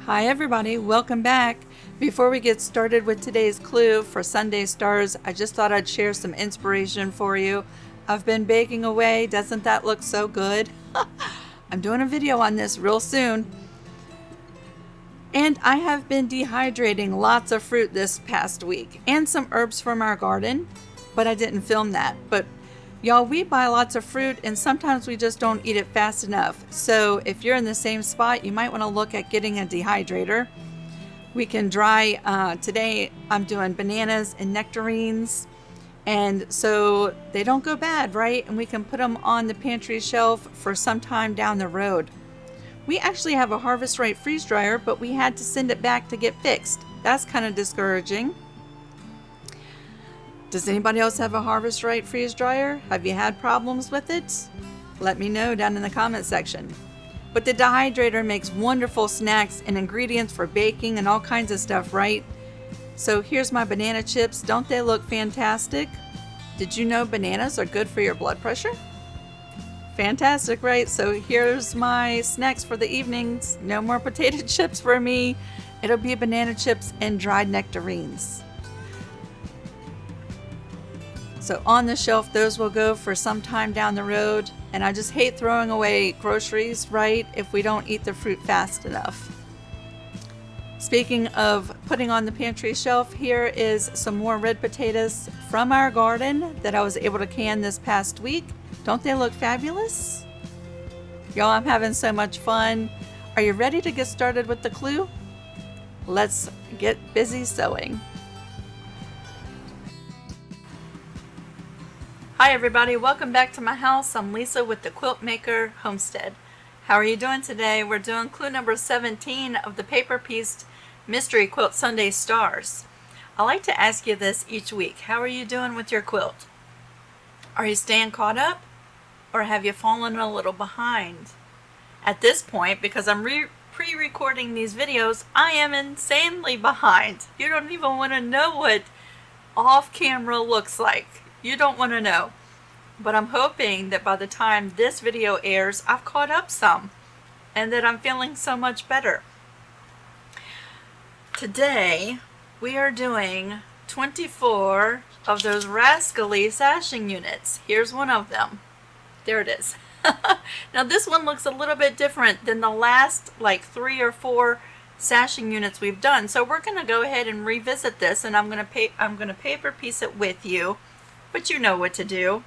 Hi everybody, welcome back. Before we get started with today's clue for Sundae Stars, I just thought I'd share some inspiration for you. I've been baking away, doesn't that look so good? I'm doing a video on this real soon. And I have been dehydrating lots of fruit this past week and some herbs from our garden, but I didn't film that. But y'all, we buy lots of fruit and sometimes we just don't eat it fast enough. So if you're in the same spot, you might want to look at getting a dehydrator. We can dry, today I'm doing bananas and nectarines, and so they don't go bad, right? And we can put them on the pantry shelf for some time down the road. We actually have a Harvest Right freeze dryer, but we had to send it back to get fixed. That's kind of discouraging. Does anybody else have a Harvest Right freeze dryer? Have you had problems with it? Let me know down in the comment section. But the dehydrator makes wonderful snacks and ingredients for baking and all kinds of stuff, right? So here's my banana chips. Don't they look fantastic? Did you know bananas are good for your blood pressure? Fantastic, right? So here's my snacks for the evenings. No more potato chips for me. It'll be banana chips and dried nectarines. So on the shelf, those will go for some time down the road. And I just hate throwing away groceries, right, if we don't eat the fruit fast enough. Speaking of putting on the pantry shelf, here is some more red potatoes from our garden that I was able to can this past week. Don't they look fabulous? Y'all, I'm having so much fun. Are you ready to get started with the clue? Let's get busy sewing. Hi everybody, welcome back to my house. I'm Lisa with the Quiltmaker Homestead. How are you doing today? We're doing clue number 17 of the paper pieced mystery quilt Sundae Stars. I like to ask you this each week. How are you doing with your quilt? Are you staying caught up? Or have you fallen a little behind? At this point, because I'm pre-recording these videos, I am insanely behind. You don't even want to know what off-camera looks like. You don't want to know. But I'm hoping that by the time this video airs, I've caught up some and that I'm feeling so much better. Today, we are doing 24 of those rascally sashing units. Here's one of them. There it is. Now this one looks a little bit different than the last like 3 or 4 sashing units we've done. So we're going to go ahead and revisit this, and I'm going to paper piece it with you, but you know what to do.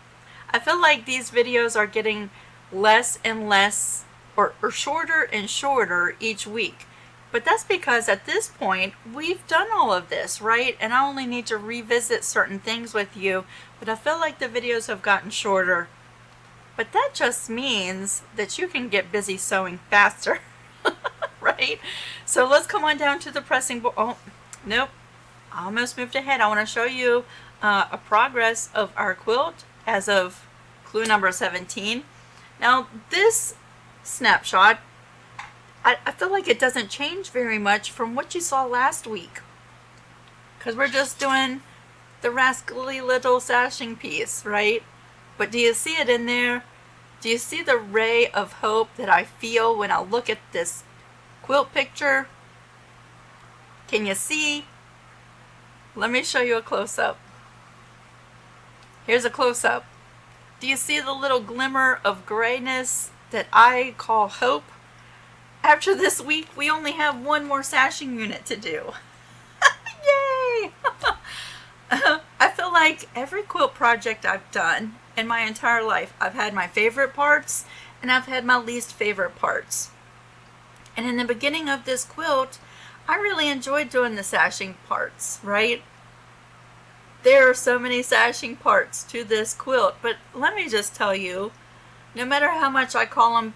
I feel like these videos are getting less and less or shorter and shorter each week. But that's because at this point we've done all of this, right? And I only need to revisit certain things with you, but I feel like the videos have gotten shorter. But that just means that you can get busy sewing faster, right? So let's come on down to the pressing board. Oh, nope. I almost moved ahead. I want to show you a progress of our quilt as of clue number 17. Now this snapshot, I feel like it doesn't change very much from what you saw last week, because we're just doing the rascally little sashing piece, right? But do you see it in there? Do you see the ray of hope that I feel when I look at this quilt picture? Can you see? Let me show you a close-up. Here's a close-up. Do you see the little glimmer of grayness that I call hope? After this week, we only have one more sashing unit to do. Yay! I feel like every quilt project I've done in my entire life, I've had my favorite parts and I've had my least favorite parts. And in the beginning of this quilt, I really enjoyed doing the sashing parts, right? There are so many sashing parts to this quilt, but let me just tell you, no matter how much I call them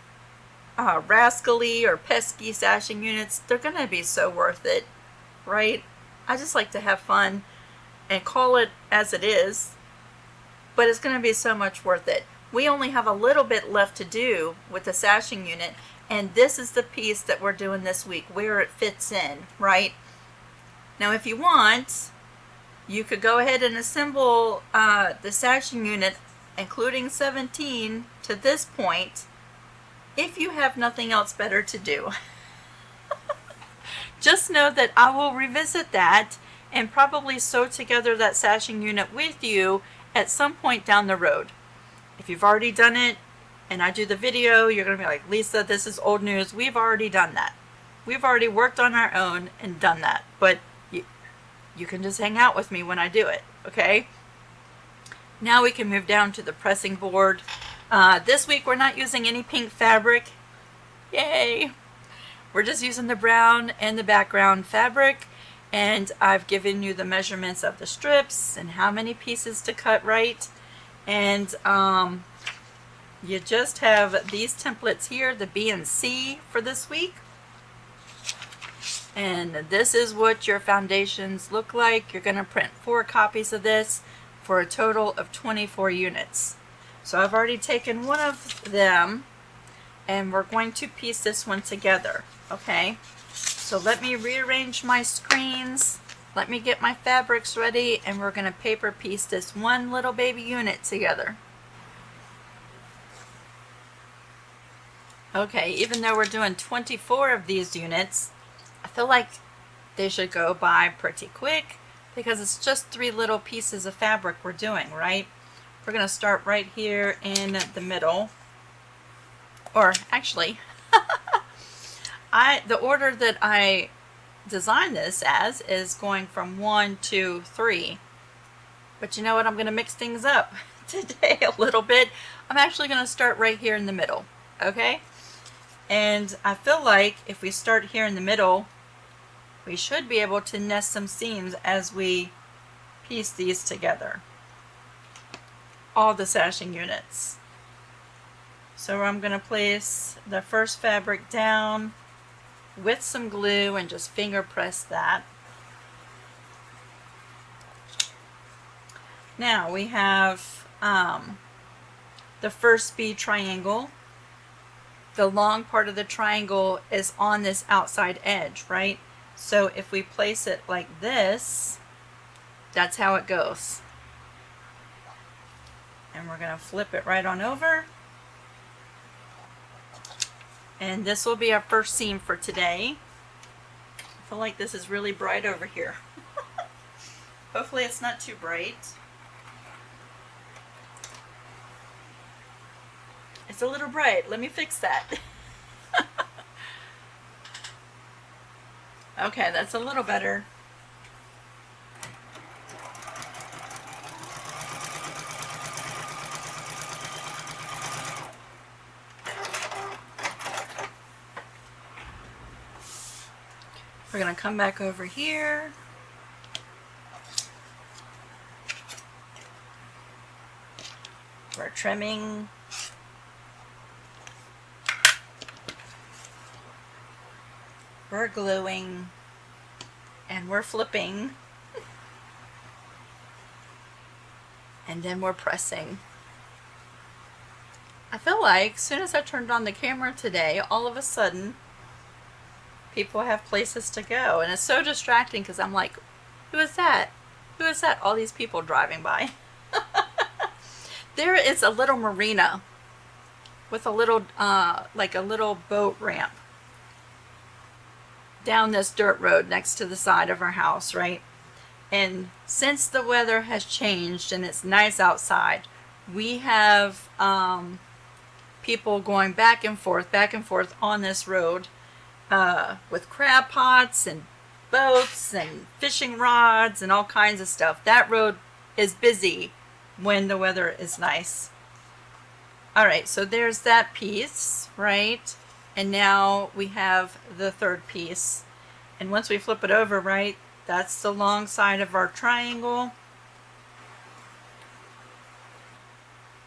rascally or pesky sashing units, they're going to be so worth it, right? I just like to have fun and call it as it is, but it's going to be so much worth it. We only have a little bit left to do with the sashing unit, and this is the piece that we're doing this week, where it fits in, right? Now if you want, you could go ahead and assemble the sashing unit, including 17, to this point, if you have nothing else better to do. just know that I will revisit that and probably sew together that sashing unit with you at some point down the road. If you've already done it and I do the video, you're going to be like, Lisa, this is old news. We've already done that. We've already worked on our own and done that. But you can just hang out with me when I do it, okay? Now we can move down to the pressing board. This week we're not using any pink fabric. Yay! We're just using the brown and the background fabric, and I've given you the measurements of the strips and how many pieces to cut right. And you just have these templates here, the B and C for this week. And this is what your foundations look like. You're going to print 4 copies of this for a total of 24 units. So I've already taken one of them and we're going to piece this one together. Okay, so let me rearrange my screens. Let me get my fabrics ready and we're going to paper piece this one little baby unit together. Okay, even though we're doing 24 of these units, I feel like they should go by pretty quick because it's just 3 little pieces of fabric we're doing, right? We're going to start right here in the middle. Or actually, the order that I designed this as is going from 1 to 3. But you know what? I'm going to mix things up today a little bit. I'm actually going to start right here in the middle, okay? And I feel like if we start here in the middle, we should be able to nest some seams as we piece these together. All the sashing units. So I'm going to place the first fabric down with some glue and just finger press that. Now we have the first B triangle. The long part of the triangle is on this outside edge, right? So if we place it like this, that's how it goes. And we're going to flip it right on over. And this will be our first seam for today. I feel like this is really bright over here. Hopefully it's not too bright. It's a little bright. Let me fix that. Okay, that's a little better. We're going to come back over here. We're trimming. We're gluing. And we're flipping. And then we're pressing. I feel like as soon as I turned on the camera today, all of a sudden, people have places to go. And it's so distracting because I'm like, who is that? Who is that? All these people driving by. There is a little marina with a little, like a little boat ramp down this dirt road next to the side of our house, right? And since the weather has changed and it's nice outside, we have people going back and forth on this road with crab pots and boats and fishing rods and all kinds of stuff. That road is busy when the weather is nice. All right, so there's that piece, right? And now we have the third piece. And once we flip it over, right, that's the long side of our triangle.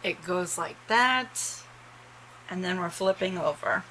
It goes like that. And then we're flipping over.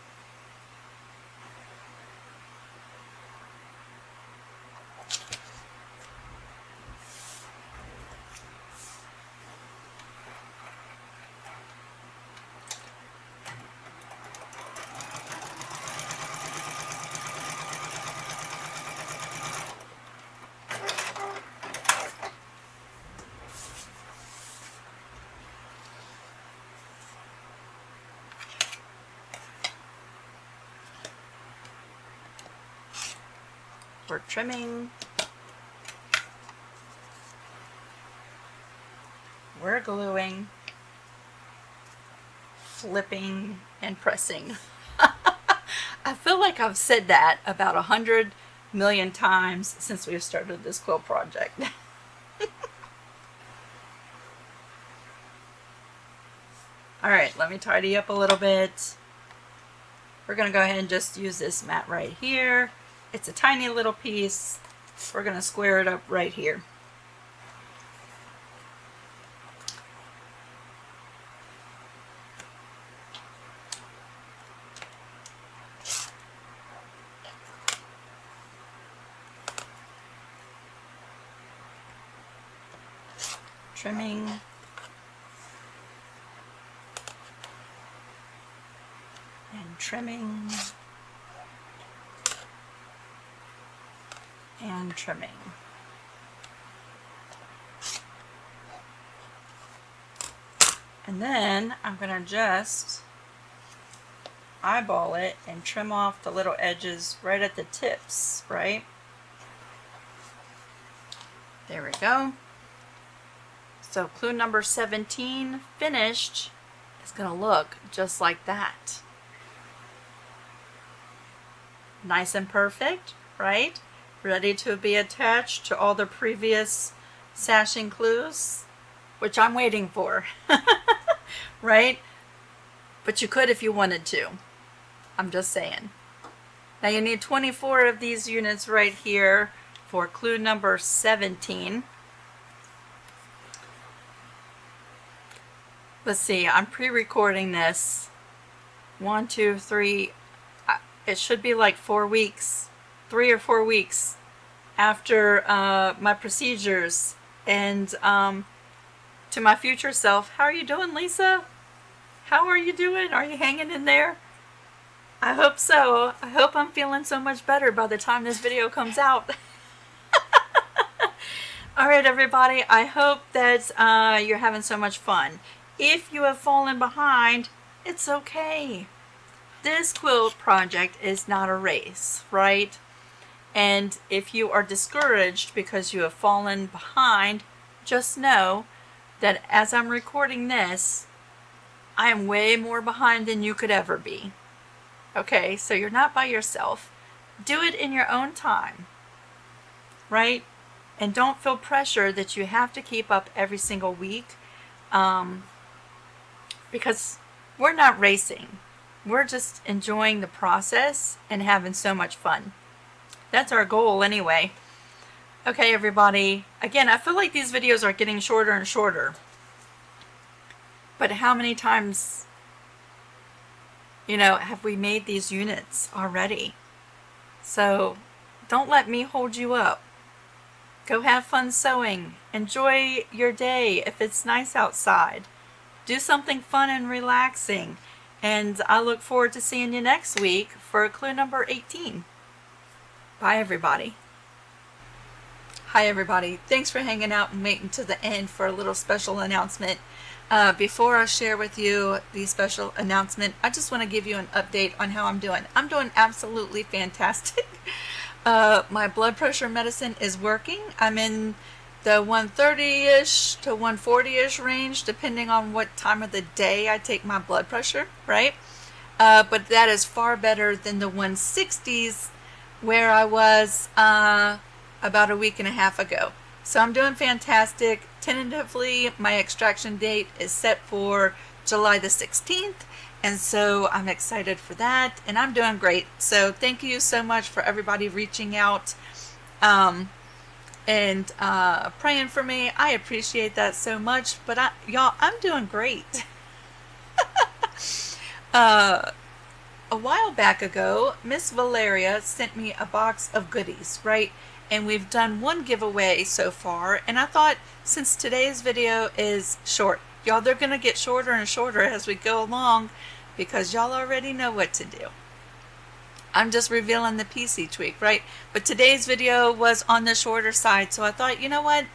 We're trimming. We're gluing, flipping, and pressing. I feel like I've said that about 100 million times since we've started this quilt project. Alright, let me tidy up a little bit. We're going to go ahead and just use this mat right here. It's a tiny little piece. We're going to square it up right here. Trimming. And trimming. And trimming. And then I'm going to just eyeball it and trim off the little edges right at the tips, right? There we go. So clue number 17 finished is going to look just like that. Nice and perfect, right? Ready to be attached to all the previous sashing clues, which I'm waiting for, right? But you could if you wanted to. I'm just saying. Now you need 24 of these units right here for clue number 17. Let's see, I'm pre-recording this. 1, 2, 3, it should be like 4 weeks, 3 or 4 weeks after my procedures. And to my future self, how are you doing, Lisa? How are you doing? Are you hanging in there? I hope so. I hope I'm feeling so much better by the time this video comes out. All right, everybody, I hope that you're having so much fun. If you have fallen behind, it's okay. This quilt project is not a race, right? And if you are discouraged because you have fallen behind, just know that as I'm recording this, I am way more behind than you could ever be. Okay, so you're not by yourself. Do it in your own time, right? And don't feel pressure that you have to keep up every single week. Because we're not racing. We're just enjoying the process and having so much fun. That's our goal anyway. Okay, everybody. Again, I feel like these videos are getting shorter and shorter. But how many times, have we made these units already? So don't let me hold you up. Go have fun sewing. Enjoy your day if it's nice outside. Do something fun and relaxing. And I look forward to seeing you next week for clue number 18. Bye, everybody. Hi, everybody. Thanks for hanging out and waiting to the end for a little special announcement. Before I share with you the special announcement, I just want to give you an update on how I'm doing. I'm doing absolutely fantastic. My blood pressure medicine is working. I'm in the 130-ish to 140-ish range, depending on what time of the day I take my blood pressure, right? But that is far better than the 160s where I was about a week and a half ago. So I'm doing fantastic. Tentatively, my extraction date is set for July the 16th. And so I'm excited for that. And I'm doing great. So thank you so much for everybody reaching out and praying for me. I appreciate that so much. But y'all, I'm doing great. A while back ago, Miss Valeria sent me a box of goodies, right? And we've done one giveaway so far, and I thought since today's video is short, y'all, they're gonna get shorter and shorter as we go along because y'all already know what to do. I'm just revealing the piece each week, right? But today's video was on the shorter side, so I thought, you know what,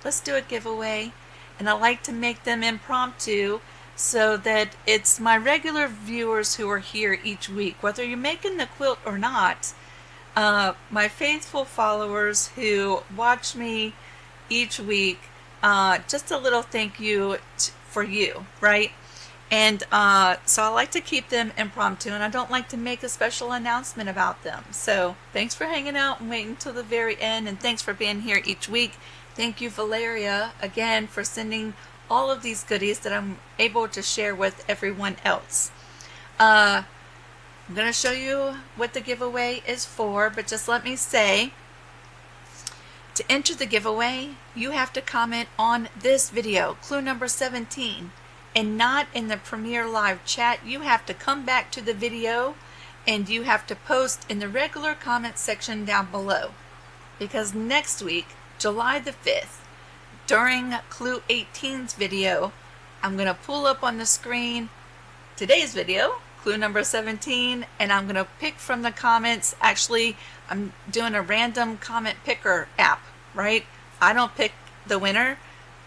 let's do a giveaway. And I like to make them impromptu so that it's my regular viewers who are here each week, whether you're making the quilt or not. my faithful followers who watch me each week, just a little thank you for you, right? And so I like to keep them impromptu, and I don't like to make a special announcement about them. So thanks for hanging out and waiting till the very end, and thanks for being here each week. Thank you, Valeria, again for sending all of these goodies that I'm able to share with everyone else. I'm going to show you what the giveaway is for, but just let me say, to enter the giveaway, you have to comment on this video, clue number 17, and not in the Premiere Live chat. You have to come back to the video and you have to post in the regular comment section down below. Because next week, July the 5th, during Clue 18's video, I'm going to pull up on the screen today's video, clue number 17, and I'm going to pick from the comments. Actually, I'm doing a random comment picker app, right? I don't pick the winner.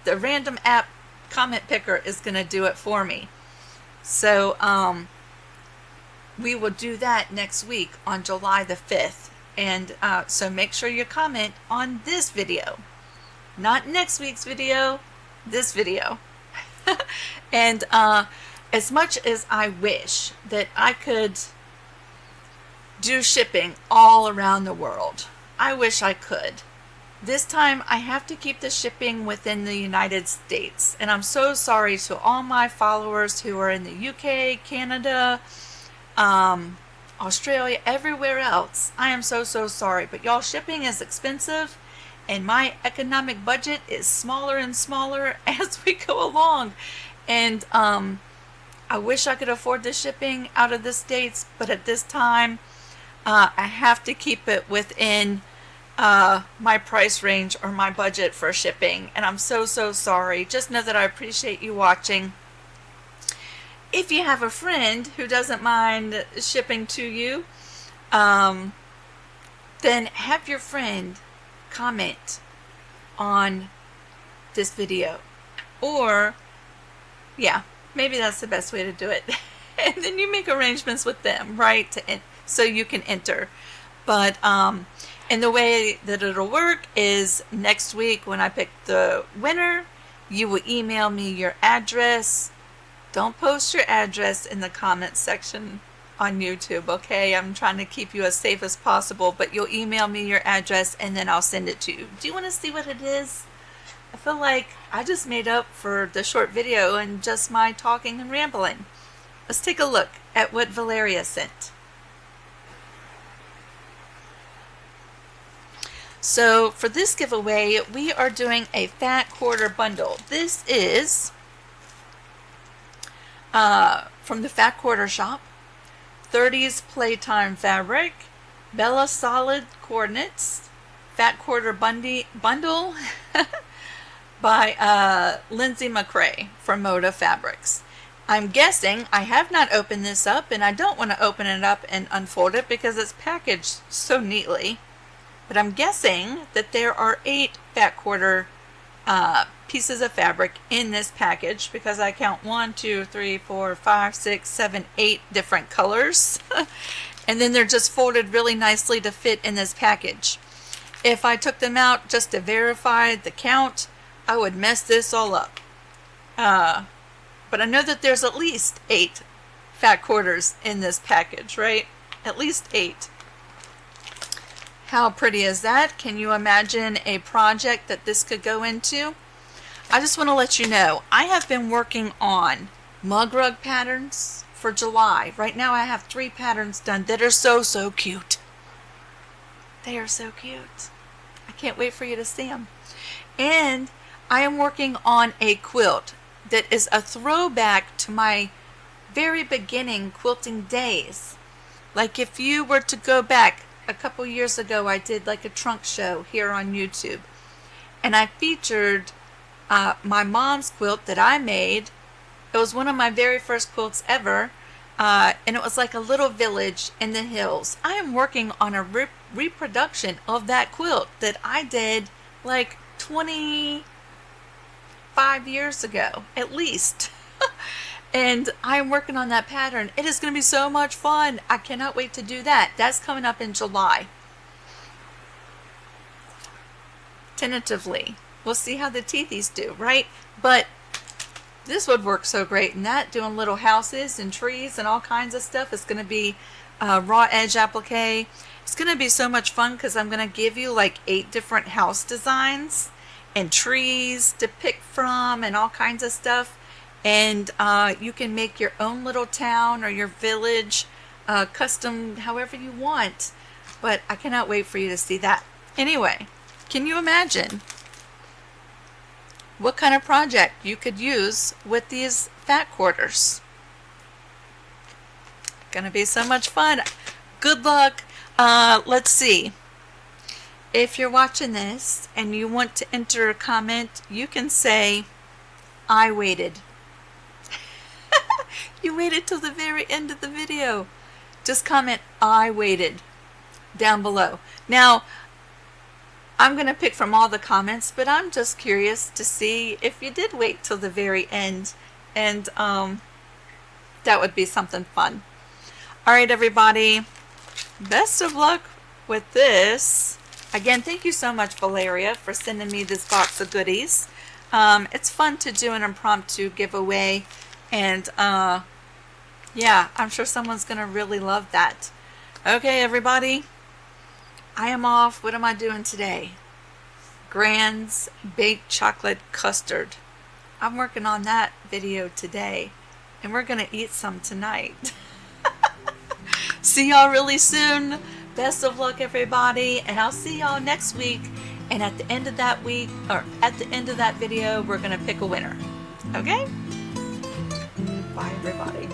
The random app comment picker is going to do it for me. So we will do that next week on July the 5th. And so make sure you comment on this video. Not next week's video, this video. And as much as I wish that I could do shipping all around the world, I wish I could. This time I have to keep the shipping within the United States. And I'm so sorry to all my followers who are in the UK, Canada, Australia, everywhere else. I am so sorry. But y'all, shipping is expensive. And my economic budget is smaller and smaller as we go along. And I wish I could afford the shipping out of the States, but at this time, I have to keep it within my price range or my budget for shipping. And I'm so sorry. Just know that I appreciate you watching. If you have a friend who doesn't mind shipping to you, then have your friend comment on this video. Or, yeah, maybe that's the best way to do it. And then you make arrangements with them, right, so you can enter. But and the way that it'll work is next week when I pick the winner, you will email me your address. Don't post your address in the comments section on YouTube, okay? I'm trying to keep you as safe as possible, but you'll email me your address and then I'll send it to you. Do you want to see what it is? I feel like I just made up for the short video and just my talking and rambling. Let's take a look at what Valeria sent. So for this giveaway, we are doing a fat quarter bundle. This is from the Fat Quarter Shop. 30s Playtime Fabric, Bella Solid Coordinates, Fat Quarter Bundle by Lindsay McCrae from Moda Fabrics. I'm guessing, I have not opened this up, and I don't want to open it up and unfold it because it's packaged so neatly, but I'm guessing that there are 8 fat quarter pieces of fabric in this package, because I count 1, 2, 3, 4, 5, 6, 7, 8 different colors. And then they're just folded really nicely to fit in this package. If I took them out just to verify the count, I would mess this all up. But I know that there's at least 8 fat quarters in this package, right? At least 8. How pretty is that? Can you imagine a project that this could go into? I just want to let you know, I have been working on mug rug patterns for July. Right now I have 3 patterns done that are so cute. They are so cute. I can't wait for you to see them. And I am working on a quilt that is a throwback to my very beginning quilting days. Like if you were to go back a couple years ago, I did like a trunk show here on YouTube, and I featured my mom's quilt that I made. It was one of my very first quilts ever, and it was like a little village in the hills. I am working on a reproduction of that quilt that I did like 25 years ago at least. And I'm working on that pattern. It is going to be so much fun. I cannot wait to do that. That's coming up in July. tentatively. We'll see how the teethies do, right? But this would work so great in that, doing little houses and trees and all kinds of stuff. It's going to be raw edge applique. It's going to be so much fun because I'm going to give you like 8 different house designs and trees to pick from and all kinds of stuff. And you can make your own little town or your village custom however you want. But I cannot wait for you to see that. Anyway, can you imagine what kind of project you could use with these fat quarters? Gonna be so much fun. Good luck. Let's see. If you're watching this and you want to enter a comment, you can say, I waited. You waited till the very end of the video. Just comment, I waited, down below. Now, I'm going to pick from all the comments, but I'm just curious to see if you did wait till the very end, and that would be something fun. All right, everybody, best of luck with this. Again, thank you so much, Valeria, for sending me this box of goodies. It's fun to do an impromptu giveaway, and yeah, I'm sure someone's going to really love that. Okay, everybody, I am off. What am I doing today? Grand's baked chocolate custard. I'm working on that video today, and we're going to eat some tonight. See y'all really soon. Best of luck, everybody, and I'll see y'all next week. And at the end of that week, or at the end of that video, we're going to pick a winner. Okay? Bye, everybody.